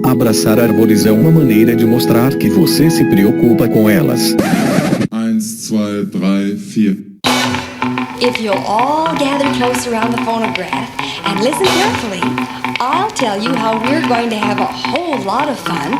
Abraçar árvores é uma maneira de mostrar que você se preocupa com elas. 1, 2, 3, 4. If you'll all gather close around the phonograph and listen carefully, I'll tell you how we're going to have a whole lot of fun.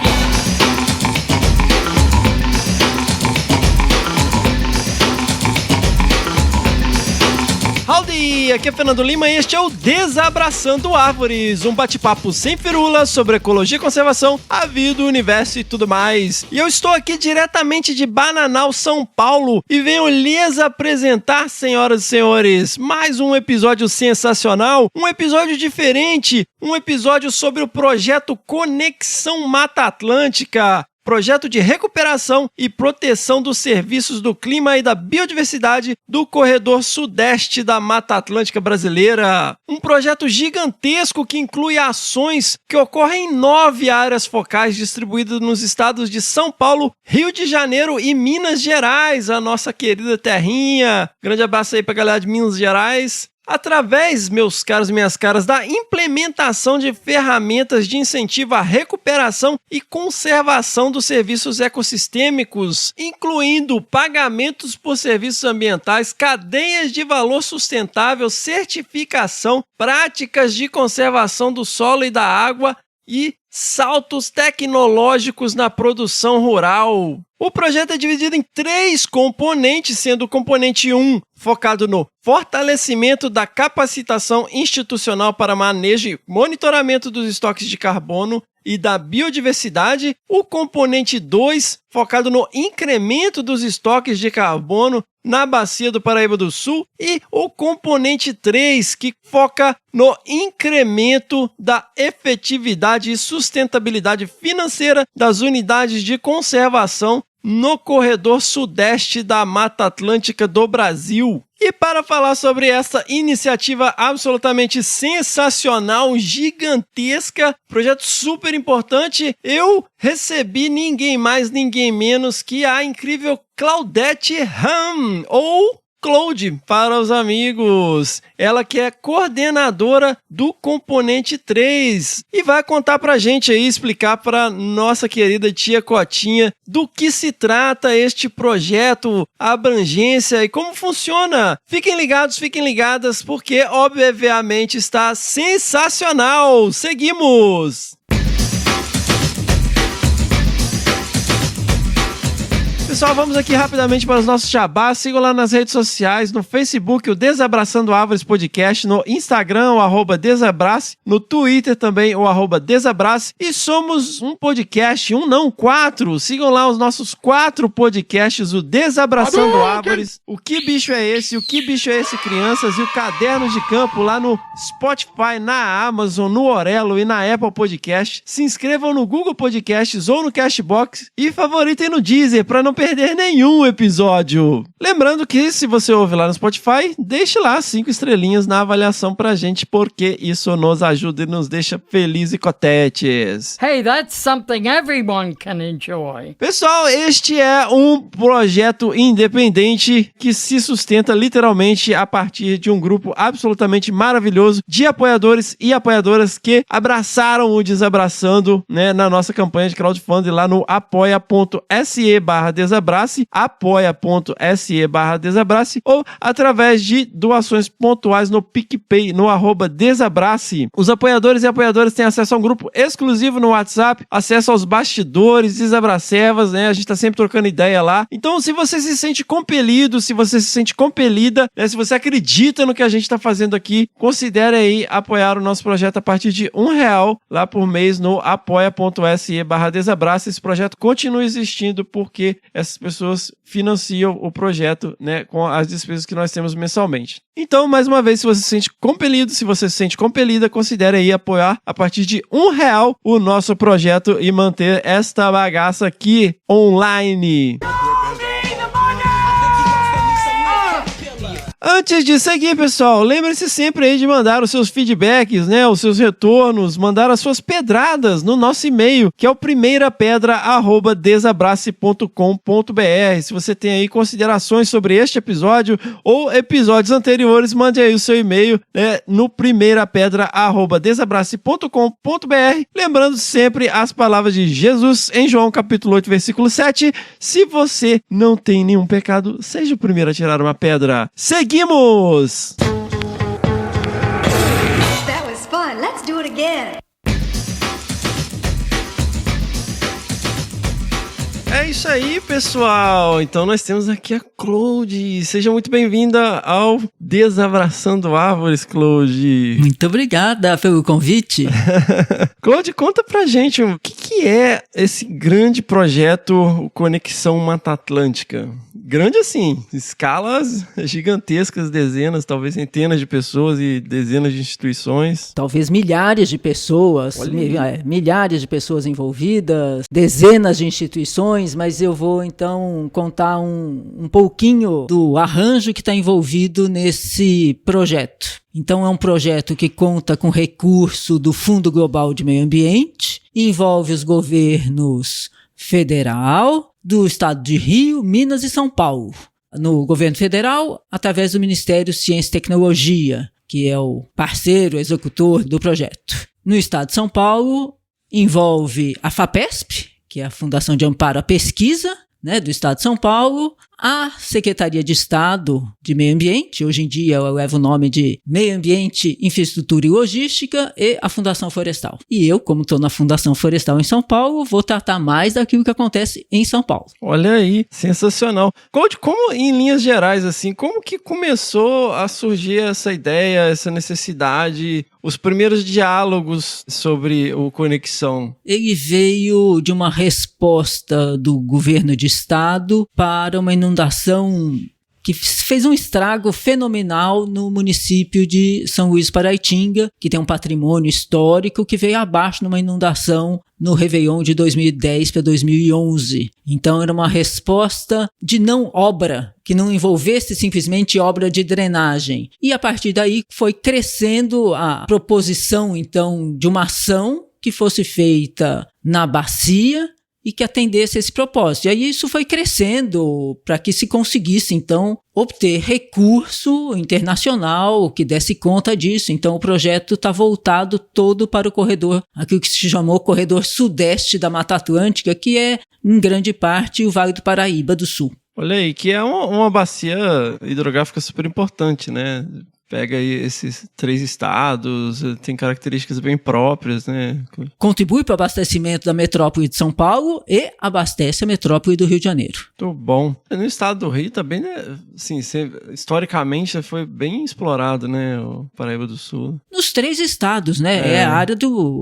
Howdy! Aqui é Fernando Lima e este é o Desabraçando Árvores, um bate-papo sem firula sobre ecologia e conservação, a vida, o universo e tudo mais. E eu estou aqui diretamente de Bananal, São Paulo, e venho lhes apresentar, senhoras e senhores, mais um episódio sensacional, um episódio diferente, um episódio sobre o projeto Conexão Mata Atlântica. Projeto de recuperação e proteção dos serviços do clima e da biodiversidade do corredor sudeste da Mata Atlântica brasileira. Um projeto gigantesco que inclui ações que ocorrem em 9 áreas focais distribuídas nos estados de São Paulo, Rio de Janeiro e Minas Gerais, a nossa querida terrinha. Grande abraço aí pra galera de Minas Gerais. Através, meus caros e minhas caras, da implementação de ferramentas de incentivo à recuperação e conservação dos serviços ecossistêmicos, incluindo pagamentos por serviços ambientais, cadeias de valor sustentável, certificação, práticas de conservação do solo e da água e saltos tecnológicos na produção rural. O projeto é dividido em 3 componentes, sendo o componente 1 focado no fortalecimento da capacitação institucional para manejo e monitoramento dos estoques de carbono e da biodiversidade, o componente 2 focado no incremento dos estoques de carbono na Bacia do Paraíba do Sul e o componente 3 que foca no incremento da efetividade e sustentabilidade financeira das unidades de conservação no corredor sudeste da Mata Atlântica do Brasil. E para falar sobre essa iniciativa absolutamente sensacional, gigantesca, projeto super importante, eu recebi ninguém mais, ninguém menos que a incrível Claudete Ram, ou Cloud para os amigos. Ela que é coordenadora do componente 3 e vai contar pra gente aí, explicar pra nossa querida tia Cotinha do que se trata este projeto, a abrangência e como funciona. Fiquem ligados, fiquem ligadas, porque obviamente está sensacional. Seguimos! Pessoal, vamos aqui rapidamente para os nossos jabás. Sigam lá nas redes sociais, no Facebook, o Desabraçando Árvores Podcast, no Instagram, o @Desabrace, no Twitter também, o @Desabrace. E somos um podcast, 4. Sigam lá os nossos 4 podcasts, o Desabraçando Árvores, o Que Bicho é Esse, o Que Bicho é Esse Crianças e o Caderno de Campo lá no Spotify, na Amazon, no Orelo e na Apple Podcast. Se inscrevam no Google Podcasts ou no Cashbox e favoritem no Deezer para não perder nenhum episódio. Lembrando que se você ouve lá no Spotify, deixe lá 5 estrelinhas na avaliação pra gente, porque isso nos ajuda e nos deixa felizes e cotetes. Hey, that's something everyone can enjoy. Pessoal, este é um projeto independente que se sustenta literalmente a partir de um grupo absolutamente maravilhoso de apoiadores e apoiadoras que abraçaram o Desabraçando, né, na nossa campanha de crowdfunding lá no apoia.se/desabrace, apoia.se/desabrace ou através de doações pontuais no PicPay, no @Desabrace. Os apoiadores e apoiadoras têm acesso a um grupo exclusivo no WhatsApp, acesso aos bastidores, Desabracevas, né? A gente tá sempre trocando ideia lá. Então, se você se sente compelido, se você se sente compelida, né? Se você acredita no que a gente tá fazendo aqui, considere aí apoiar o nosso projeto a partir de R$1 lá por mês no apoia.se/desabrace. Esse projeto continua existindo porque essas pessoas financiam o projeto, né, com as despesas que nós temos mensalmente. Então, mais uma vez, se você se sente compelido, se você se sente compelida, considere aí apoiar a partir de R$1 o nosso projeto e manter esta bagaça aqui online. Antes de seguir, pessoal, lembre-se sempre aí de mandar os seus feedbacks, né, os seus retornos, mandar as suas pedradas no nosso e-mail, que é o primeirapedra@desabrace.com.br. Se você tem aí considerações sobre este episódio ou episódios anteriores, mande aí o seu e-mail, né, no primeirapedra@desabrace.com.br. Lembrando sempre as palavras de Jesus em João capítulo 8, versículo 7. Se você não tem nenhum pecado, seja o primeiro a tirar uma pedra. Seguimos! That was fun. Let's do it again. É isso aí, pessoal. Então nós temos aqui a Claude. Seja muito bem-vinda ao Desabraçando Árvores, Claude. Muito obrigada pelo convite. Claude, conta pra gente o que é esse grande projeto Conexão Mata Atlântica? Grande assim, escalas gigantescas, dezenas, talvez centenas de pessoas e dezenas de instituições. Talvez milhares de pessoas, milhares de pessoas envolvidas, dezenas de instituições, mas eu vou então contar um pouquinho do arranjo que está envolvido nesse projeto. Então é um projeto que conta com recurso do Fundo Global de Meio Ambiente, envolve os governos federal, do estado de Rio, Minas e São Paulo. No governo federal, através do Ministério Ciência e Tecnologia, que é o parceiro executor do projeto. No estado de São Paulo, envolve a FAPESP, que é a Fundação de Amparo à Pesquisa, né, do estado de São Paulo, a Secretaria de Estado de Meio Ambiente, hoje em dia ela leva o nome de Meio Ambiente, Infraestrutura e Logística, e a Fundação Florestal. E eu, como estou na Fundação Florestal em São Paulo, vou tratar mais daquilo que acontece em São Paulo. Olha aí, sensacional. Claude, como em linhas gerais, assim, como que começou a surgir essa ideia, essa necessidade, os primeiros diálogos sobre o Conexão? Ele veio de uma resposta do governo de estado para uma inundação que fez um estrago fenomenal no município de São Luís Paraitinga, que tem um patrimônio histórico que veio abaixo numa inundação no Réveillon de 2010 para 2011. Então era uma resposta de não obra, que não envolvesse simplesmente obra de drenagem. E a partir daí foi crescendo a proposição então de uma ação que fosse feita na bacia e que atendesse esse propósito. E aí isso foi crescendo para que se conseguisse, então, obter recurso internacional que desse conta disso. Então o projeto está voltado todo para o corredor, aquilo que se chamou Corredor Sudeste da Mata Atlântica, que é, em grande parte, o Vale do Paraíba do Sul. Olha aí, que é uma bacia hidrográfica super importante, né? Pega aí esses 3 estados, tem características bem próprias, né? Contribui para o abastecimento da metrópole de São Paulo e abastece a metrópole do Rio de Janeiro. Muito bom. No estado do Rio também, né, assim, historicamente foi bem explorado, né, o Paraíba do Sul. Nos 3 estados, né? É a área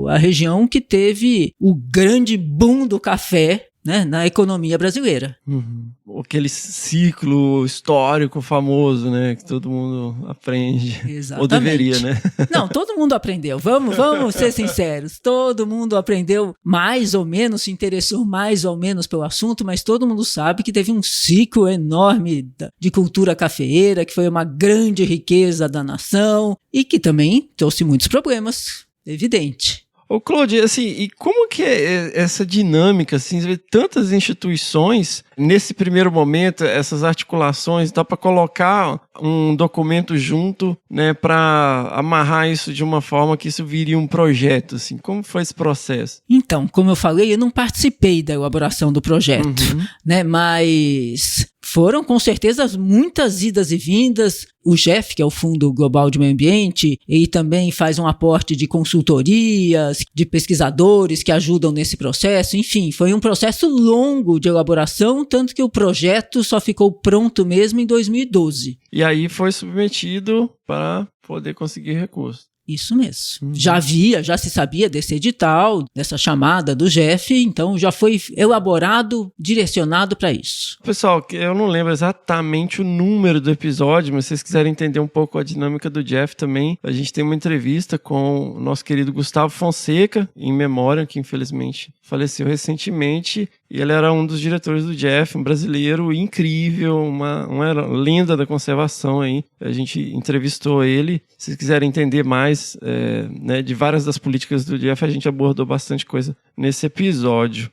a região que teve o grande boom do café, né, na economia brasileira. Uhum. Aquele ciclo histórico famoso, né, que todo mundo aprende. Exatamente. Ou deveria, né? Não, todo mundo aprendeu. Vamos ser sinceros. Todo mundo aprendeu mais ou menos, se interessou mais ou menos pelo assunto, mas todo mundo sabe que teve um ciclo enorme de cultura cafeeira, que foi uma grande riqueza da nação e que também trouxe muitos problemas, evidente. Ô Claude, assim, e como que é essa dinâmica, assim, você vê tantas instituições, nesse primeiro momento, essas articulações, dá para colocar um documento junto, né, para amarrar isso de uma forma que isso viria um projeto, assim, como foi esse processo? Então, como eu falei, eu não participei da elaboração do projeto, né, mas foram com certeza muitas idas e vindas. O GEF, que é o Fundo Global de Meio Ambiente, ele também faz um aporte de consultorias, de pesquisadores que ajudam nesse processo. Enfim, foi um processo longo de elaboração, tanto que o projeto só ficou pronto mesmo em 2012. E aí foi submetido para poder conseguir recurso. Isso mesmo. Já se sabia desse edital, dessa chamada do GEF, então já foi elaborado, direcionado para isso. Pessoal, eu não lembro exatamente o número do episódio, mas se vocês quiserem entender um pouco a dinâmica do GEF também, a gente tem uma entrevista com o nosso querido Gustavo Fonseca, em memória, que infelizmente faleceu recentemente, e ele era um dos diretores do Jeff, um brasileiro incrível, uma lenda da conservação aí. A gente entrevistou ele. Se vocês quiserem entender mais né, de várias das políticas do Jeff, a gente abordou bastante coisa nesse episódio.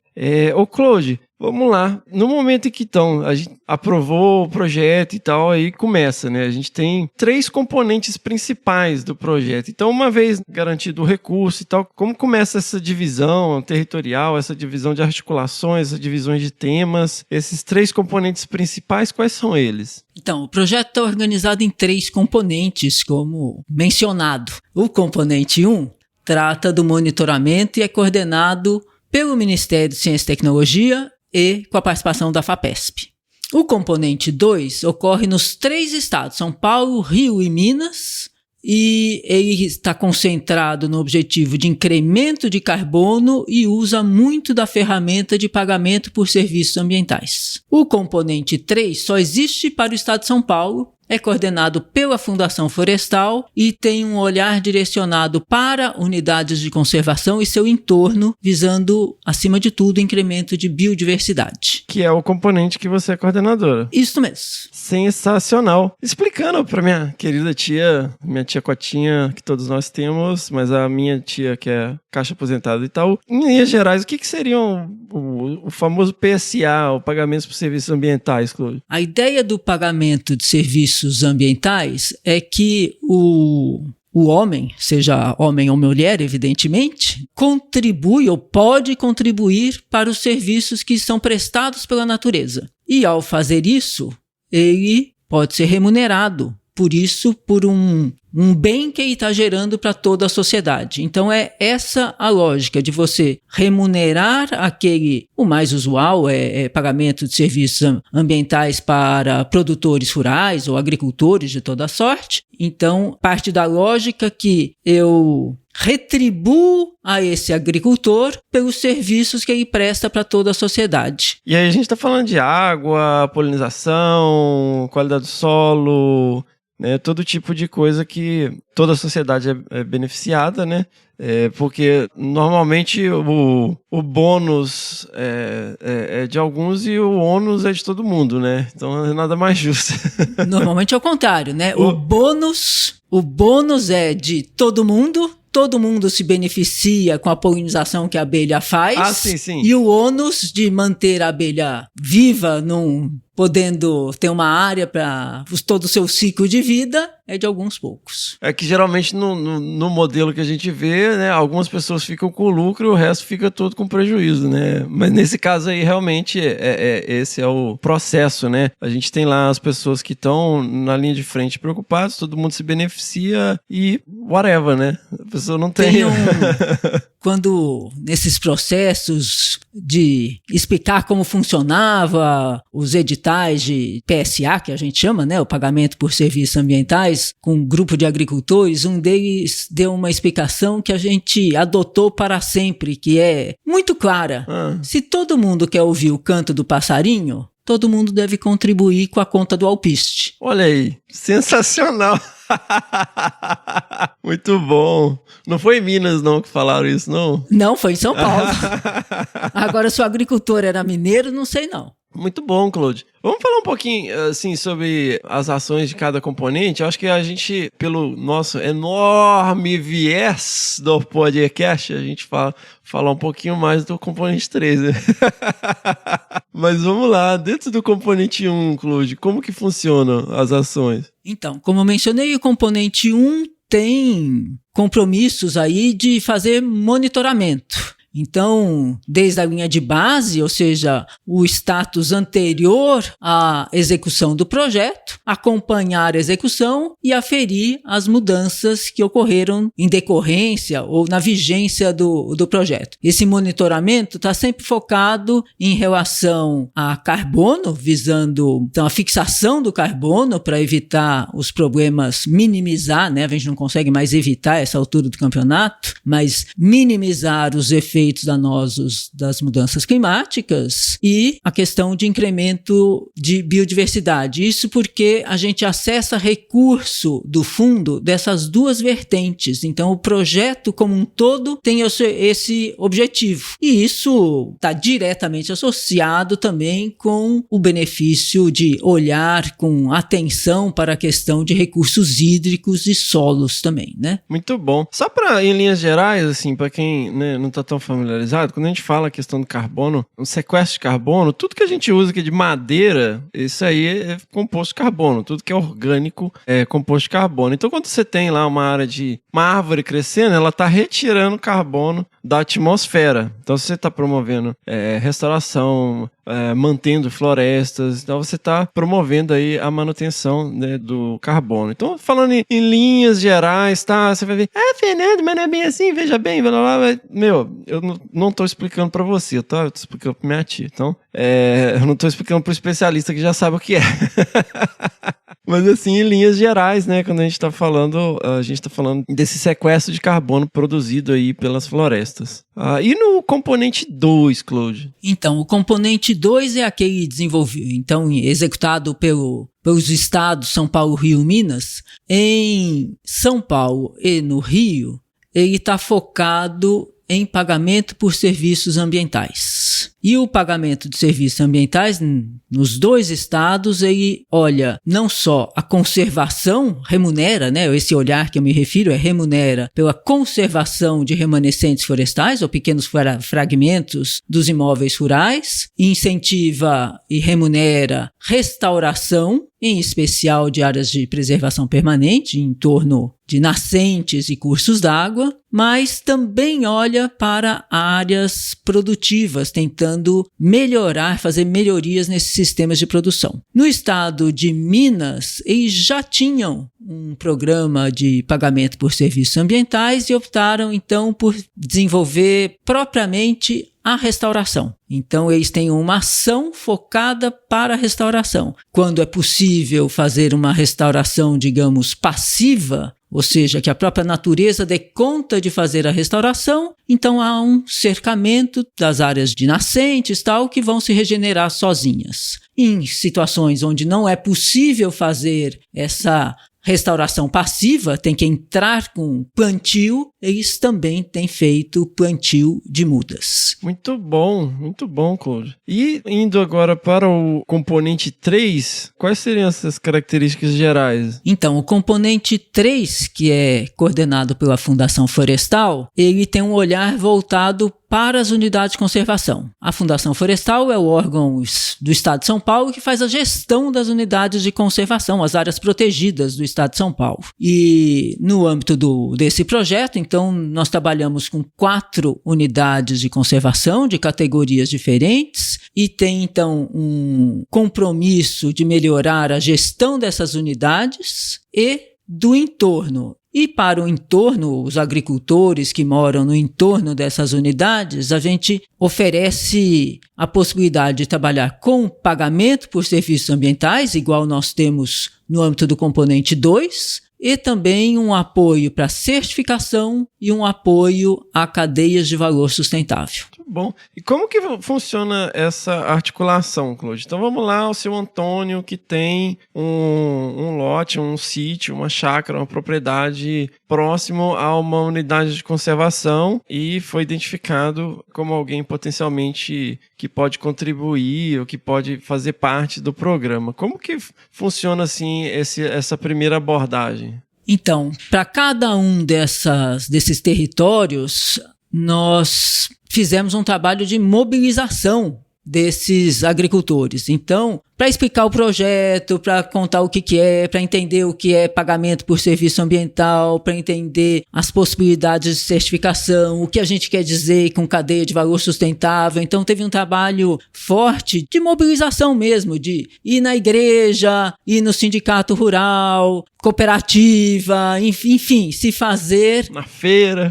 Ô Claude, vamos lá. No momento em que a gente aprovou o projeto e tal, aí começa, né? A gente tem 3 componentes principais do projeto. Então, uma vez garantido o recurso e tal, como começa essa divisão territorial, essa divisão de articulações, essas divisões de temas? Esses 3 componentes principais, quais são eles? Então, o projeto está organizado em 3 componentes, como mencionado. O componente 1 trata do monitoramento e é coordenado pelo Ministério de Ciência e Tecnologia e com a participação da FAPESP. O componente 2 ocorre nos 3 estados, São Paulo, Rio e Minas, e ele está concentrado no objetivo de incremento de carbono e usa muito da ferramenta de pagamento por serviços ambientais. O componente 3 só existe para o estado de São Paulo, é coordenado pela Fundação Florestal e tem um olhar direcionado para unidades de conservação e seu entorno, visando, acima de tudo, o incremento de biodiversidade. Que é o componente que você é coordenadora. Isso mesmo. Sensacional. Explicando para minha querida tia, minha tia Cotinha, que todos nós temos, mas a minha tia que é Caixa Aposentada do Itaú, em linhas gerais, o que seriam o famoso PSA, o pagamento por serviços ambientais, Claude? A ideia do pagamento de serviços ambientais é que o homem, seja homem ou mulher, evidentemente, contribui ou pode contribuir para os serviços que são prestados pela natureza. E ao fazer isso, ele pode ser remunerado por um bem que ele está gerando para toda a sociedade. Então é essa a lógica de você remunerar o mais usual é pagamento de serviços ambientais para produtores rurais ou agricultores de toda sorte. Então parte da lógica que eu retribuo a esse agricultor pelos serviços que ele presta para toda a sociedade. E aí a gente está falando de água, polinização, qualidade do solo, né, todo tipo de coisa que toda a sociedade é beneficiada, né? Porque normalmente o bônus é de alguns e o ônus é de todo mundo, né? Então é nada mais justo. Normalmente é o contrário, né? O bônus é de todo mundo se beneficia com a polinização que a abelha faz. Ah, sim, sim. E o ônus de manter a abelha viva, podendo ter uma área para todo o seu ciclo de vida, é de alguns poucos. É que geralmente no modelo que a gente vê, né, algumas pessoas ficam com lucro e o resto fica todo com prejuízo, né? Mas nesse caso aí, realmente, esse é o processo, né? A gente tem lá as pessoas que estão na linha de frente preocupadas, todo mundo se beneficia e whatever, né? A pessoa não tem... Quando nesses processos de explicar como funcionava os editais de PSA, que a gente chama, né, o pagamento por serviços ambientais, com um grupo de agricultores, um deles deu uma explicação que a gente adotou para sempre, que é muito clara. Se todo mundo quer ouvir o canto do passarinho, todo mundo deve contribuir com a conta do alpiste. Olha aí, sensacional! Muito bom. Não foi em Minas, não, que falaram isso, não? Não, foi em São Paulo. Agora, se o agricultor era mineiro, não sei não. Muito bom, Claude. Vamos falar um pouquinho, assim, sobre as ações de cada componente. Eu acho que a gente, pelo nosso enorme viés do podcast, a gente fala um pouquinho mais do componente 3, né? Mas vamos lá, dentro do componente 1, Claude, como que funcionam as ações? Então, como eu mencionei, o componente 1 tem compromissos aí de fazer monitoramento. Então, desde a linha de base, ou seja, o status anterior à execução do projeto, acompanhar a execução e aferir as mudanças que ocorreram em decorrência ou na vigência do projeto. Esse monitoramento está sempre focado em relação a carbono, visando então, a fixação do carbono para evitar os problemas, minimizar, né? A gente não consegue mais evitar essa altura do campeonato, mas minimizar os efeitos efeitos danosos das mudanças climáticas e a questão de incremento de biodiversidade. Isso porque a gente acessa recurso do fundo dessas duas vertentes. Então, o projeto como um todo tem esse objetivo. E isso está diretamente associado também com o benefício de olhar com atenção para a questão de recursos hídricos e solos também, né? Muito bom. Só para, em linhas gerais, assim, para quem, né, não está tão familiarizado, quando a gente fala a questão do carbono, o sequestro de carbono, tudo que a gente usa aqui de madeira, isso aí é composto de carbono. Tudo que é orgânico é composto de carbono. Então, quando você tem lá uma árvore crescendo, ela está retirando carbono da atmosfera. Então, se você está promovendo restauração, mantendo florestas, então você está promovendo aí a manutenção, né, do carbono. Então, falando em linhas gerais, tá? Você vai ver, Fernando, mas não é bem assim, veja bem, blá, blá, blá. Meu, eu não estou explicando para você, tá? Eu estou explicando para minha tia. Então, eu não estou explicando para o especialista que já sabe o que é. Mas assim, em linhas gerais, né, quando a gente está falando desse sequestro de carbono produzido aí pelas florestas. E no componente 2, Claude? Então, o componente 2 é aquele executado pelos estados São Paulo, Rio, Minas. Em São Paulo e no Rio, ele está focado em pagamento por serviços ambientais. E o pagamento de serviços ambientais nos dois estados, ele olha não só a conservação, remunera, né? Esse olhar que eu me refiro remunera pela conservação de remanescentes florestais ou pequenos fragmentos dos imóveis rurais, incentiva e remunera restauração, em especial de áreas de preservação permanente, em torno de nascentes e cursos d'água, mas também olha para áreas produtivas, tentando fazer melhorias nesses sistemas de produção. No estado de Minas, eles já tinham um programa de pagamento por serviços ambientais e optaram, então, por desenvolver propriamente a restauração. Então, eles têm uma ação focada para a restauração. Quando é possível fazer uma restauração, digamos, passiva, ou seja, que a própria natureza dê conta de fazer a restauração, então há um cercamento das áreas de nascentes, tal, que vão se regenerar sozinhas. Em situações onde não é possível fazer essa restauração passiva, tem que entrar com plantio, eles também têm feito plantio de mudas. Muito bom, Claude. E indo agora para o componente 3, quais seriam essas características gerais? Então, o componente 3, que é coordenado pela Fundação Florestal, ele tem um olhar voltado para as unidades de conservação. A Fundação Florestal é o órgão do Estado de São Paulo que faz a gestão das unidades de conservação, as áreas protegidas do Estado de São Paulo. E no âmbito desse projeto, então, nós trabalhamos com 4 unidades de conservação de categorias diferentes e tem, então, um compromisso de melhorar a gestão dessas unidades e do entorno. E para o entorno, os agricultores que moram no entorno dessas unidades, a gente oferece a possibilidade de trabalhar com pagamento por serviços ambientais, igual nós temos no âmbito do componente 2, e também um apoio para certificação e um apoio a cadeias de valor sustentável. Muito bom. E como que funciona essa articulação, Claude? Então vamos lá, o seu Antônio que tem um lote, um sítio, uma chácara, uma propriedade próximo a uma unidade de conservação e foi identificado como alguém potencialmente que pode contribuir ou que pode fazer parte do programa. Como que funciona assim essa primeira abordagem? Então, para cada um desses territórios, nós fizemos um trabalho de mobilização desses agricultores. Então, para explicar o projeto, para contar o que é, para entender o que é pagamento por serviço ambiental, para entender as possibilidades de certificação, o que a gente quer dizer com cadeia de valor sustentável. Então, teve um trabalho forte de mobilização mesmo, de ir na igreja, ir no sindicato rural, cooperativa, enfim, se fazer... Na feira,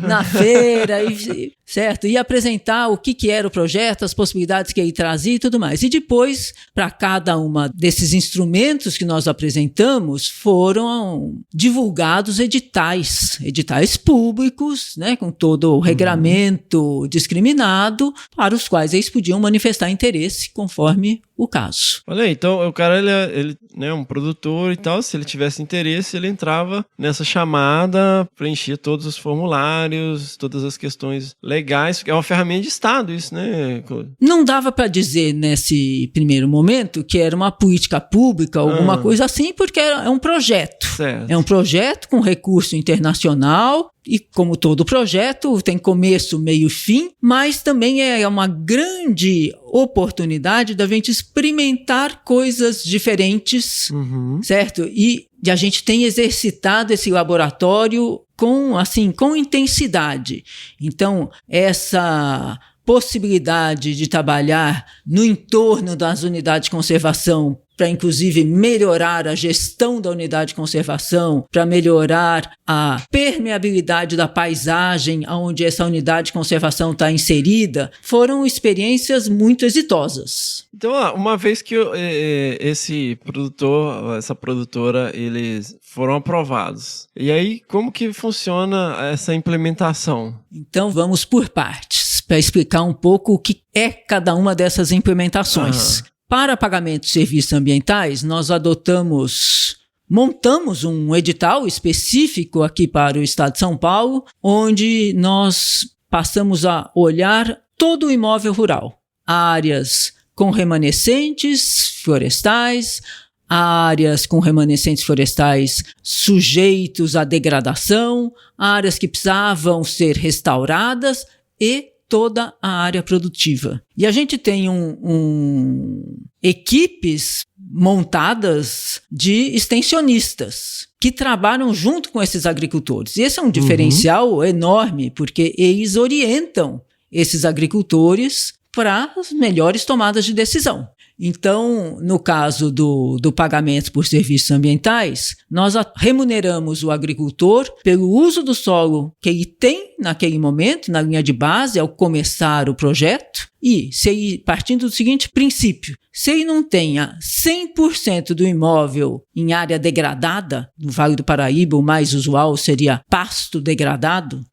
certo? E apresentar o que era o projeto, as possibilidades que ele trazia e tudo mais. E depois, para cada uma desses instrumentos que nós apresentamos foram divulgados editais públicos, né, com todo o regramento discriminado, para os quais eles podiam manifestar interesse conforme o caso. Olha aí, então o cara, ele né, um produtor e tal, se ele tivesse interesse, ele entrava nessa chamada, preenchia todos os formulários, todas as questões legais, porque é uma ferramenta de Estado isso, né? Não dava para dizer nesse primeiro momento que era uma política pública, alguma coisa assim, porque é um projeto. Certo. É um projeto com recurso internacional e, como todo projeto, tem começo, meio e fim, mas também é uma grande oportunidade da gente experimentar coisas diferentes, certo? E a gente tem exercitado esse laboratório com intensidade. Então, essa possibilidade de trabalhar no entorno das unidades de conservação para, inclusive, melhorar a gestão da unidade de conservação, para melhorar a permeabilidade da paisagem onde essa unidade de conservação está inserida, foram experiências muito exitosas. Então, uma vez que esse produtor, essa produtora, eles foram aprovados, e aí como que funciona essa implementação? Então, vamos por partes, para explicar um pouco o que é cada uma dessas implementações. Para pagamento de serviços ambientais, nós montamos um edital específico aqui para o Estado de São Paulo, onde nós passamos a olhar todo o imóvel rural, áreas com remanescentes florestais, áreas com remanescentes florestais sujeitos à degradação, áreas que precisavam ser restauradas e toda a área produtiva. E a gente tem equipes montadas de extensionistas que trabalham junto com esses agricultores. E esse é um diferencial enorme, porque eles orientam esses agricultores para as melhores tomadas de decisão. Então, no caso do pagamento por serviços ambientais, nós remuneramos o agricultor pelo uso do solo que ele tem naquele momento, na linha de base, ao começar o projeto, e partindo do seguinte princípio, se ele não tenha 100% do imóvel em área degradada, no Vale do Paraíba o mais usual seria pasto degradado,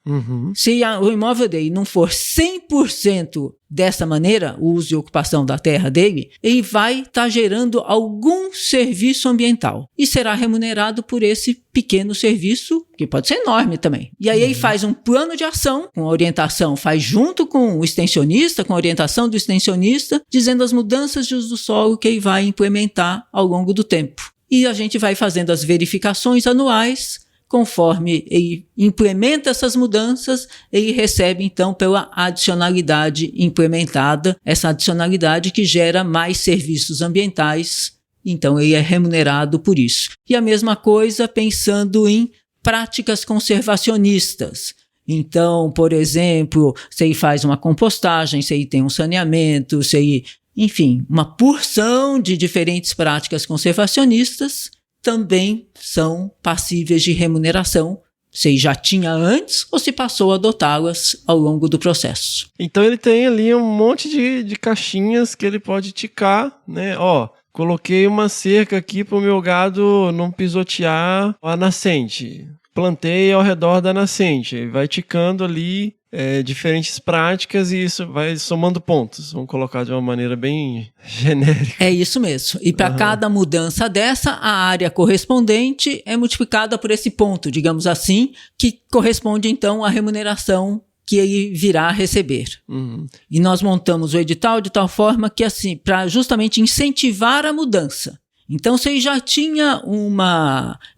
se o imóvel dele não for 100% dessa maneira, o uso e ocupação da terra dele, ele vai estar gerando algum serviço ambiental e será remunerado por esse pequeno serviço, que pode ser enorme também. E aí ele faz um plano de ação, com orientação, faz junto com o extensionista, com a orientação do extensionista, dizendo as mudanças de uso do solo que ele vai implementar ao longo do tempo. E a gente vai fazendo as verificações anuais. Conforme ele implementa essas mudanças, ele recebe, então, pela adicionalidade implementada, essa adicionalidade que gera mais serviços ambientais, então ele é remunerado por isso. E a mesma coisa pensando em práticas conservacionistas. Então, por exemplo, se ele faz uma compostagem, se ele tem um saneamento, enfim, uma porção de diferentes práticas conservacionistas, também são passíveis de remuneração, se já tinha antes ou se passou a adotá-las ao longo do processo. Então ele tem ali um monte de caixinhas que ele pode ticar, né? Coloquei uma cerca aqui para o meu gado não pisotear a nascente. Plantei ao redor da nascente. Vai ticando ali diferentes práticas e isso vai somando pontos. Vamos colocar de uma maneira bem genérica. É isso mesmo. E para cada mudança dessa, a área correspondente é multiplicada por esse ponto, digamos assim, que corresponde então à remuneração que ele virá a receber. E nós montamos o edital de tal forma que, assim, para justamente incentivar a mudança. Então, se ele já tinha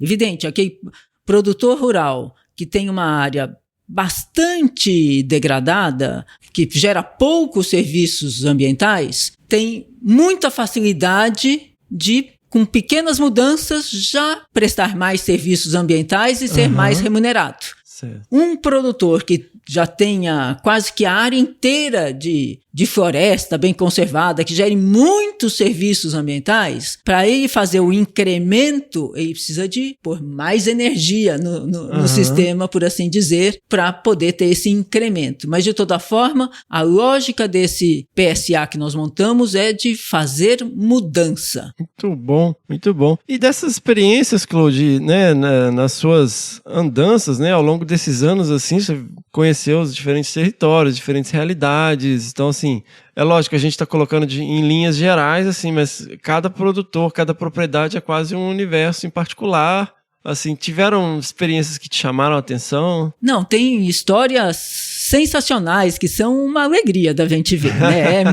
evidente, aquele produtor rural que tem uma área bastante degradada, que gera poucos serviços ambientais, tem muita facilidade de, com pequenas mudanças, já prestar mais serviços ambientais e ser mais remunerado. Certo. Um produtor que já tenha quase que a área inteira de floresta bem conservada, que gere muitos serviços ambientais, para ele fazer o incremento, ele precisa de pôr mais energia no sistema, por assim dizer, para poder ter esse incremento. Mas, de toda forma, a lógica desse PSA que nós montamos é de fazer mudança. Muito bom, muito bom. E dessas experiências, Claude, né, nas suas andanças, né, ao longo desses anos, assim, você conheceu os diferentes territórios, diferentes realidades. Então, assim, é lógico que a gente está colocando em linhas gerais, assim, mas cada produtor, cada propriedade é quase um universo em particular. Assim, tiveram experiências que te chamaram a atenção? Não, tem histórias sensacionais que são uma alegria da gente ver, né? É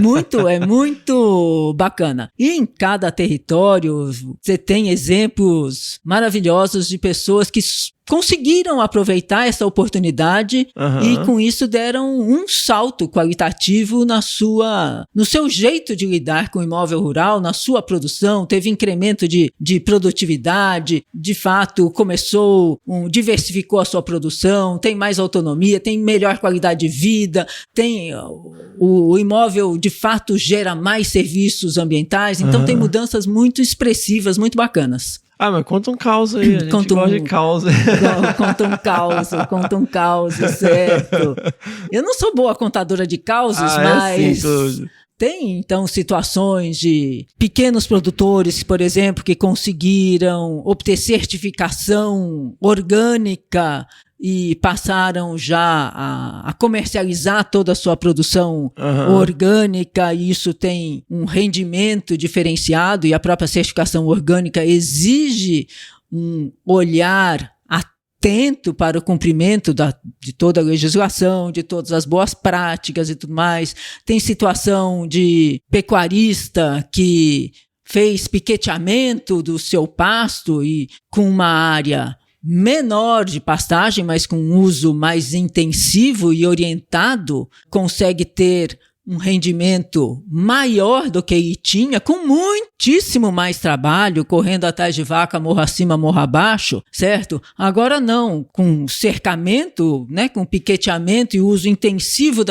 muito bacana. E em cada território você tem exemplos maravilhosos de pessoas que conseguiram aproveitar essa oportunidade e com isso deram um salto qualitativo no seu jeito de lidar com o imóvel rural, na sua produção, teve incremento de produtividade, de fato diversificou a sua produção, tem mais autonomia, tem melhor qualidade de vida, tem o imóvel de fato gera mais serviços ambientais, então tem mudanças muito expressivas, muito bacanas. Ah, mas conta um caos aí, a gente gosta de caos. Conta um caos, certo. Eu não sou boa contadora de causos, mas... Tem, então, situações de pequenos produtores, por exemplo, que conseguiram obter certificação orgânica e passaram já a comercializar toda a sua produção orgânica, e isso tem um rendimento diferenciado, e a própria certificação orgânica exige um olhar atento para o cumprimento de toda a legislação, de todas as boas práticas e tudo mais. Tem situação de pecuarista que fez piqueteamento do seu pasto e com uma área menor de pastagem, mas com um uso mais intensivo e orientado, consegue ter um rendimento maior do que ele tinha, com muitíssimo mais trabalho, correndo atrás de vaca morro acima, morro abaixo, certo? Agora não, com cercamento, né, com piqueteamento e uso intensivo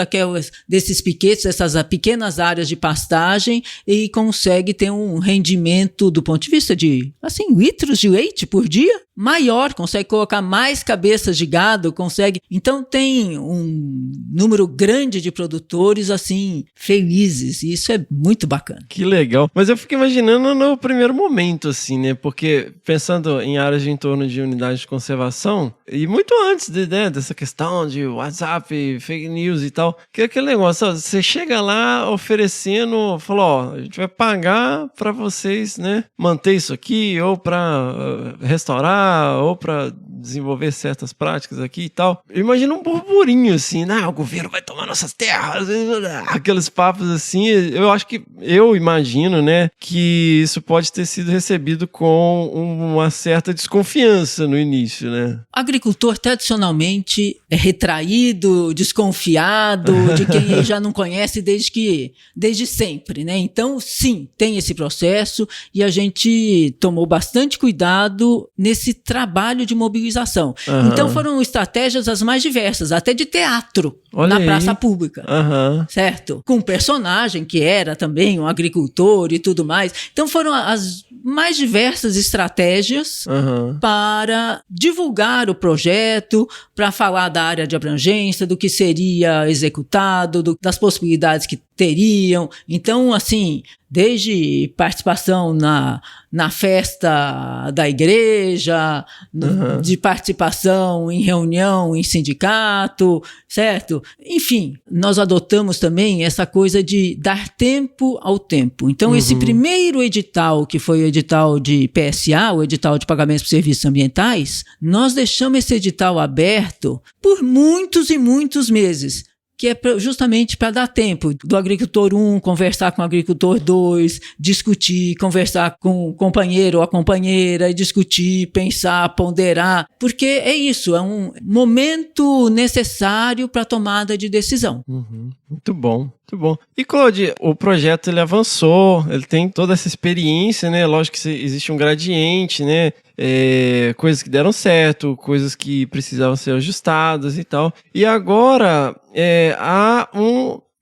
desses piquetes, essas pequenas áreas de pastagem, ele consegue ter um rendimento do ponto de vista de, assim, litros de leite por dia, maior, consegue colocar mais cabeças de gado, consegue... Então tem um número grande de produtores, assim, felizes, e isso é muito bacana. Que legal. Mas eu fico imaginando no primeiro momento, assim, né? Porque pensando em áreas de entorno de unidades de conservação, e muito antes dessa questão de WhatsApp, fake news e tal, que é aquele negócio, você chega lá oferecendo, falou, ó, a gente vai pagar pra vocês, né, manter isso aqui, ou pra restaurar, ou para desenvolver certas práticas aqui e tal. Eu imagino um burburinho assim, o governo vai tomar nossas terras, aqueles papos assim. Eu imagino, né, que isso pode ter sido recebido com uma certa desconfiança no início, né? Agricultor tradicionalmente é retraído, desconfiado de quem ele já não conhece desde sempre, né? Então, sim, tem esse processo e a gente tomou bastante cuidado nesse trabalho de mobilização. Então foram estratégias as mais diversas, até de teatro. Olha na aí. praça pública, certo? Com um personagem que era também um agricultor e tudo mais. Então foram as mais diversas estratégias para divulgar o projeto, para falar da área de abrangência, do que seria executado, das possibilidades que teriam. Então, assim, desde participação na festa da igreja, de participação em reunião, em sindicato, certo? Enfim, nós adotamos também essa coisa de dar tempo ao tempo. Então, esse primeiro edital, que foi o edital de PSA, o edital de pagamentos por serviços ambientais, nós deixamos esse edital aberto por muitos e muitos meses, que é justamente para dar tempo do agricultor 1 conversar com o agricultor 2, discutir, conversar com o companheiro ou a companheira, discutir, pensar, ponderar, porque é isso, é um momento necessário para a tomada de decisão. Muito bom. Muito bom. E, Claude, o projeto ele avançou, ele tem toda essa experiência, né? Lógico que existe um gradiente, né? coisas que deram certo, coisas que precisavam ser ajustadas e tal. E agora há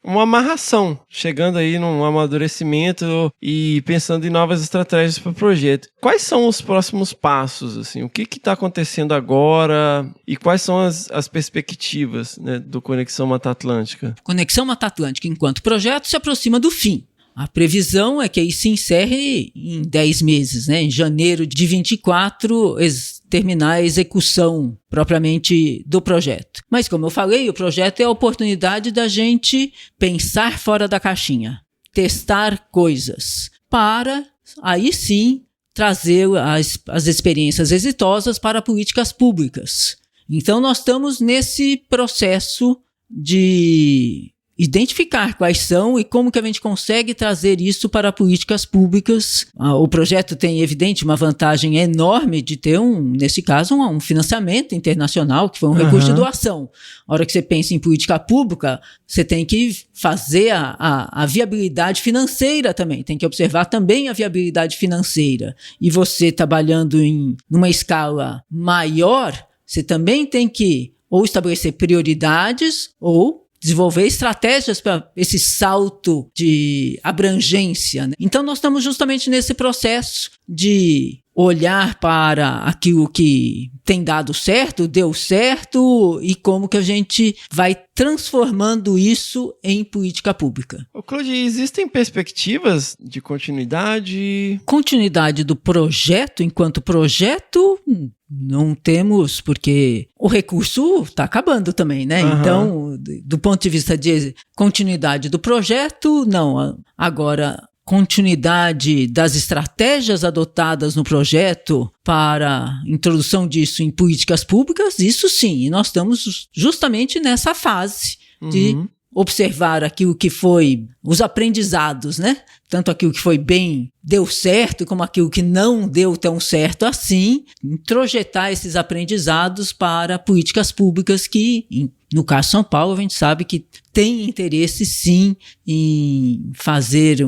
uma amarração, chegando aí num amadurecimento e pensando em novas estratégias para o projeto. Quais são os próximos passos? Assim? O que está acontecendo agora e quais são as perspectivas, né, do Conexão Mata Atlântica? Conexão Mata Atlântica, enquanto projeto, se aproxima do fim. A previsão é que aí se encerre em 10 meses, né? Em janeiro de 24, terminar a execução propriamente do projeto. Mas, como eu falei, o projeto é a oportunidade da gente pensar fora da caixinha, testar coisas, para, aí sim, trazer as experiências exitosas para políticas públicas. Então, nós estamos nesse processo de identificar quais são e como que a gente consegue trazer isso para políticas públicas. O projeto tem, evidente, uma vantagem enorme de ter, nesse caso, um financiamento internacional, que foi um recurso de doação. A hora que você pensa em política pública, você tem que fazer a viabilidade financeira também, tem que observar também a viabilidade financeira. E você, trabalhando numa escala maior, você também tem que ou estabelecer prioridades ou desenvolver estratégias para esse salto de abrangência, né? Então, nós estamos justamente nesse processo de olhar para aquilo que tem dado certo, deu certo, e como que a gente vai transformando isso em política pública. Ô, Claude, existem perspectivas de continuidade? Continuidade do projeto enquanto projeto? Não temos, porque o recurso está acabando também, né? Então, do ponto de vista de continuidade do projeto, não. Agora, continuidade das estratégias adotadas no projeto para introdução disso em políticas públicas, isso sim. E nós estamos justamente nessa fase de observar aquilo que foi os aprendizados, né? Tanto aquilo que foi bem, deu certo, como aquilo que não deu tão certo assim, introjetar esses aprendizados para políticas públicas que, no caso de São Paulo, a gente sabe que tem interesse sim em fazer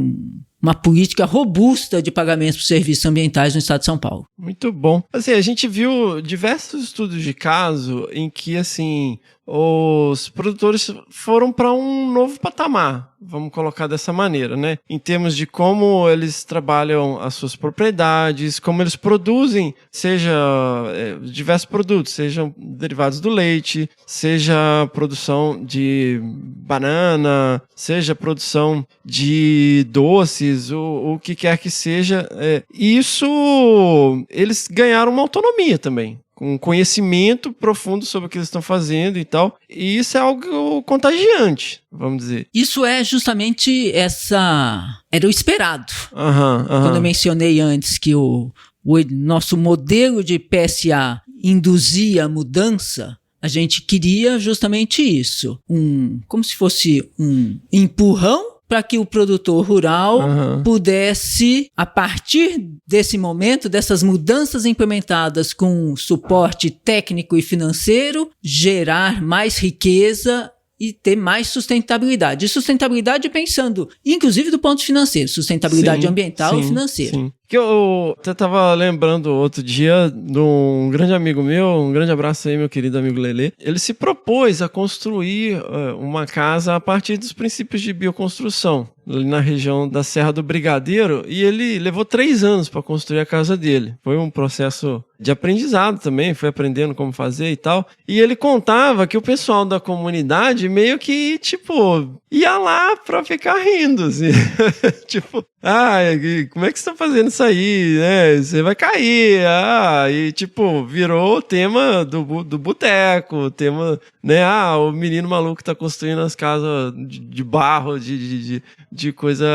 uma política robusta de pagamentos por serviços ambientais no estado de São Paulo. Muito bom. Assim, a gente viu diversos estudos de caso em que, assim, os produtores foram para um novo patamar, vamos colocar dessa maneira, né? Em termos de como eles trabalham as suas propriedades, como eles produzem, seja diversos produtos, sejam derivados do leite, seja produção de banana, seja produção de doces, ou o que quer que seja. Isso, eles ganharam uma autonomia também, com conhecimento profundo sobre o que eles estão fazendo e tal. E isso é algo contagiante, vamos dizer. Isso é justamente era o esperado. Quando eu mencionei antes que o nosso modelo de PSA induzia a mudança, a gente queria justamente isso. Como se fosse um empurrão para que o produtor rural pudesse, a partir desse momento, dessas mudanças implementadas com suporte técnico e financeiro, gerar mais riqueza e ter mais sustentabilidade. E sustentabilidade pensando, inclusive do ponto financeiro, sustentabilidade ambiental e financeira. Sim. Que eu até estava lembrando outro dia de um grande amigo meu, um grande abraço aí, meu querido amigo Lelê. Ele se propôs a construir uma casa a partir dos princípios de bioconstrução, ali na região da Serra do Brigadeiro, e ele levou 3 anos para construir a casa dele. Foi um processo de aprendizado também, foi aprendendo como fazer e tal. E ele contava que o pessoal da comunidade meio que, tipo, ia lá pra ficar rindo, assim. Tipo, como é que você tá fazendo isso aí, né? Você vai cair, e tipo, virou o tema do boteco, o tema, né? O menino maluco tá construindo as casas de barro, de coisa,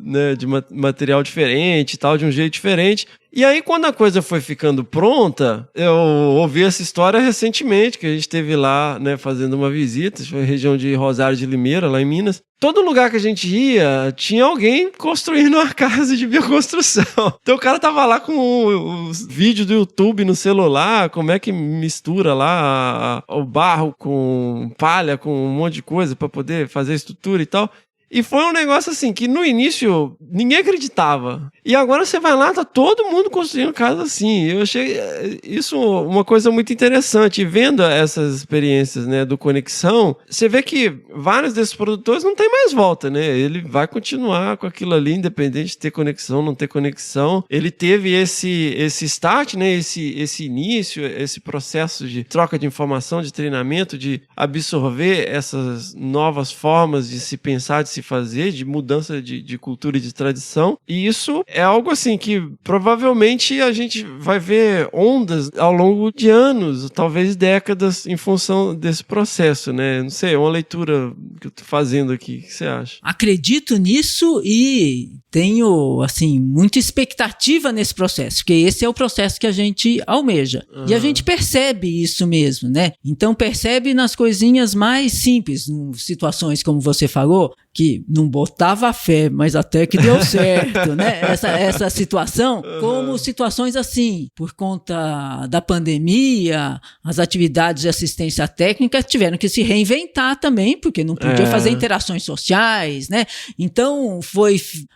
né? De material diferente e tal, de um jeito diferente. E aí, quando a coisa foi ficando pronta, eu ouvi essa história recentemente, que a gente esteve lá, né, fazendo uma visita, foi a região de Rosário de Limeira, lá em Minas. Todo lugar que a gente ia, tinha alguém construindo uma casa de bioconstrução. Então o cara tava lá com os vídeos do YouTube no celular, como é que mistura lá o barro com palha, com um monte de coisa para poder fazer a estrutura e tal. E foi um negócio assim, que no início ninguém acreditava. E agora você vai lá, tá todo mundo construindo casa assim. Eu achei isso uma coisa muito interessante. E vendo essas experiências, né, do Conexão, você vê que vários desses produtores não tem mais volta, né? Ele vai continuar com aquilo ali, independente de ter conexão, não ter conexão. Ele teve esse start, né, esse início, esse processo de troca de informação, de treinamento, de absorver essas novas formas de se pensar, de se fazer, de mudança de cultura e de tradição. E isso é algo assim que provavelmente a gente vai ver ondas ao longo de anos, talvez décadas, em função desse processo, né? Não sei, é uma leitura que eu tô fazendo aqui. O que você acha? Acredito nisso e tenho, assim, muita expectativa nesse processo, porque esse é o processo que a gente almeja. E a gente percebe isso mesmo, né? Então percebe nas coisinhas mais simples, em situações como você falou, que não botava fé, mas até que deu certo, né? Essa situação, como situações assim, por conta da pandemia, as atividades de assistência técnica tiveram que se reinventar também, porque não podia fazer interações sociais, né? Então,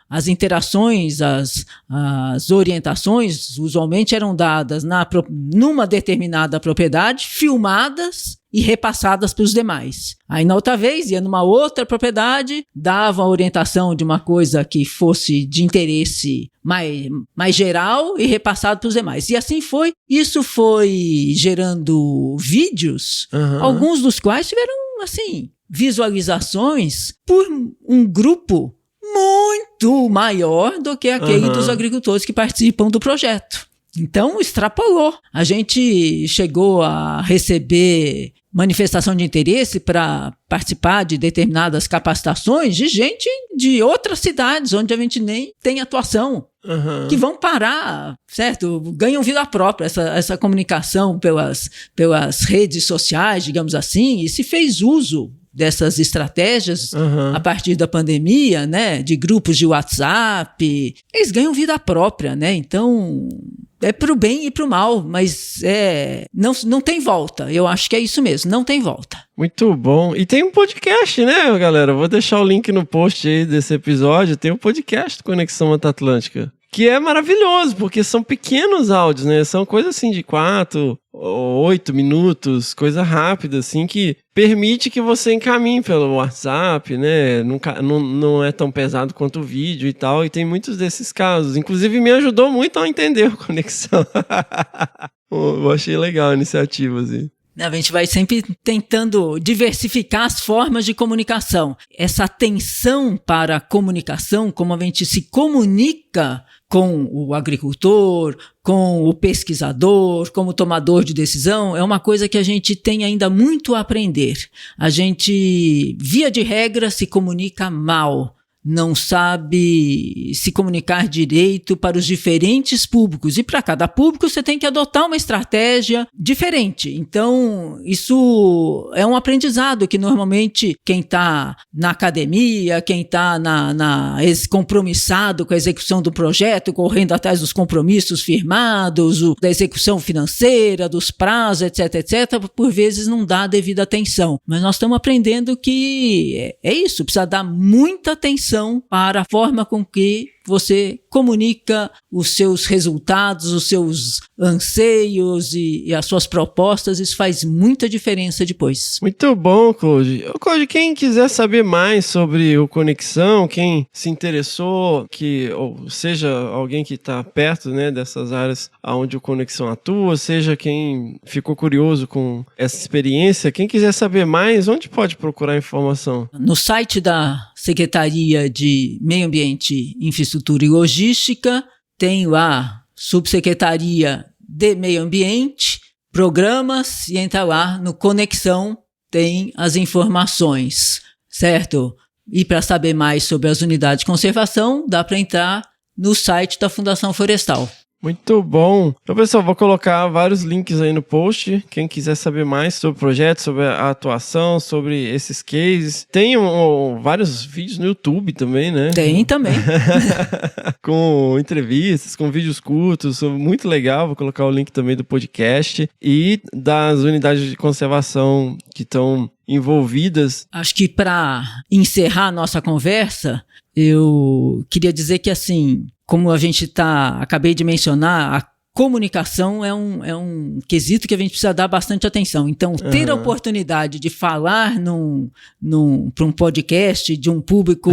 as interações, as orientações, usualmente eram dadas numa determinada propriedade, filmadas e repassadas para os demais. Aí na outra vez ia numa outra propriedade, dava a orientação de uma coisa que fosse de interesse mais geral e repassado para os demais. E assim foi. Isso foi gerando vídeos, alguns dos quais tiveram, assim, visualizações por um grupo muito maior do que aquele dos agricultores que participam do projeto. Então, extrapolou. A gente chegou a receber manifestação de interesse para participar de determinadas capacitações de gente de outras cidades, onde a gente nem tem atuação, que vão parar, certo? Ganham vida própria, essa comunicação pelas redes sociais, digamos assim, e se fez uso dessas estratégias a partir da pandemia, né, de grupos de WhatsApp, eles ganham vida própria, né, então é pro bem e pro mal, mas não tem volta, eu acho que é isso mesmo, não tem volta. Muito bom, e tem um podcast, né, galera, vou deixar o link no post aí desse episódio, tem um podcast do Conexão Mata Atlântica, que é maravilhoso, porque são pequenos áudios, né, são coisas assim de 4 ou 8 minutos, coisa rápida, assim, que permite que você encaminhe pelo WhatsApp, né, não é tão pesado quanto o vídeo e tal, e tem muitos desses casos, inclusive me ajudou muito a entender a conexão. Eu achei legal a iniciativa, assim. A gente vai sempre tentando diversificar as formas de comunicação. Essa atenção para a comunicação, como a gente se comunica com o agricultor, com o pesquisador, como tomador de decisão, é uma coisa que a gente tem ainda muito a aprender. A gente, via de regra, se comunica mal. Não sabe se comunicar direito para os diferentes públicos. E para cada público você tem que adotar uma estratégia diferente. Então, isso é um aprendizado que normalmente quem está na academia, quem está compromissado com a execução do projeto, correndo atrás dos compromissos firmados, da execução financeira, dos prazos, etc., por vezes não dá a devida atenção. Mas nós estamos aprendendo que é isso, precisa dar muita atenção para a forma com que você comunica os seus resultados, os seus anseios e as suas propostas. Isso faz muita diferença depois. Muito bom, Claude. Claude, quem quiser saber mais sobre o Conexão, quem se interessou, ou seja, alguém que está perto, né, dessas áreas onde o Conexão atua, seja quem ficou curioso com essa experiência, quem quiser saber mais, onde pode procurar informação? No site da Secretaria de Meio Ambiente, Infraestrutura e Logística, tem lá Subsecretaria de Meio Ambiente, Programas, e entra lá no Conexão, tem as informações, certo? E para saber mais sobre as unidades de conservação, dá para entrar no site da Fundação Florestal. Muito bom. Então, pessoal, vou colocar vários links aí no post. Quem quiser saber mais sobre o projeto, sobre a atuação, sobre esses cases. Tem vários vídeos no YouTube também, né? Tem também. Com entrevistas, com vídeos curtos. Muito legal. Vou colocar o link também do podcast e das unidades de conservação que estão envolvidas. Acho que para encerrar a nossa conversa, eu queria dizer que, assim, como a gente acabei de mencionar, a comunicação é um quesito que a gente precisa dar bastante atenção. Então, ter a oportunidade de falar para um podcast de um público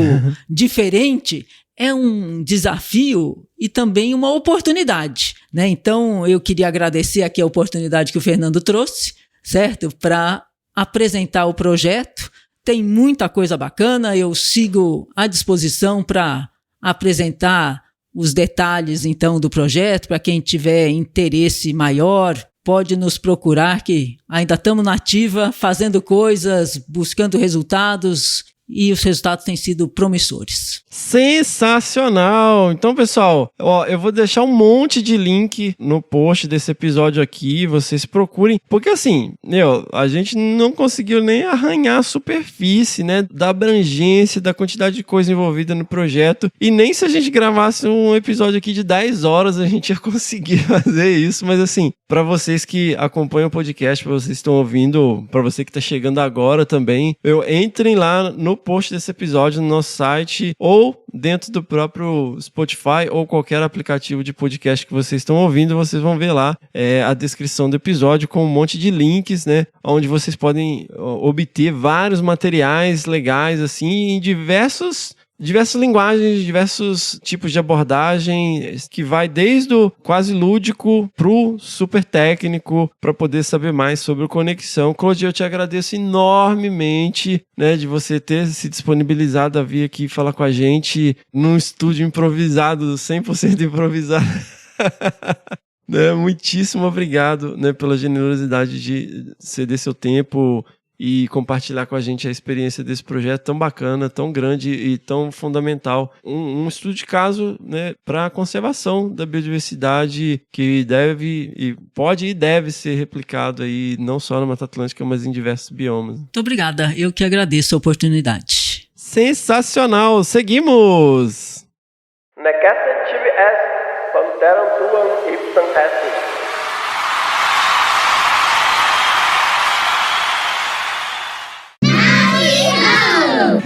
diferente é um desafio e também uma oportunidade, né? Então, eu queria agradecer aqui a oportunidade que o Fernando trouxe, certo? Para apresentar o projeto. Tem muita coisa bacana, eu sigo à disposição para apresentar os detalhes, então, do projeto. Para quem tiver interesse maior, pode nos procurar, que ainda estamos na ativa, fazendo coisas, buscando resultados, e os resultados têm sido promissores. Sensacional! Então, pessoal, eu vou deixar um monte de link no post desse episódio aqui, vocês procurem, porque assim, a gente não conseguiu nem arranhar a superfície, né, da abrangência, da quantidade de coisa envolvida no projeto, e nem se a gente gravasse um episódio aqui de 10 horas a gente ia conseguir fazer isso, mas assim, para vocês que acompanham o podcast, para vocês que estão ouvindo, para você que está chegando agora também, entrem lá no post desse episódio no nosso site ou dentro do próprio Spotify ou qualquer aplicativo de podcast que vocês estão ouvindo, vocês vão ver lá a descrição do episódio com um monte de links, né, onde vocês podem obter vários materiais legais assim em diversas linguagens, diversos tipos de abordagem, que vai desde o quase lúdico pro super técnico, para poder saber mais sobre o Conexão. Claudio, eu te agradeço enormemente, né, de você ter se disponibilizado a vir aqui falar com a gente num estúdio improvisado, 100% improvisado. Né, muitíssimo obrigado, né, pela generosidade de ceder seu tempo e compartilhar com a gente a experiência desse projeto tão bacana, tão grande e tão fundamental. Um estudo de caso, né, para a conservação da biodiversidade que pode e deve ser replicado aí, não só na Mata Atlântica, mas em diversos biomas. Muito obrigada, eu que agradeço a oportunidade. Sensacional! Seguimos! Necesse tibi est, panteram tuam ipsam est.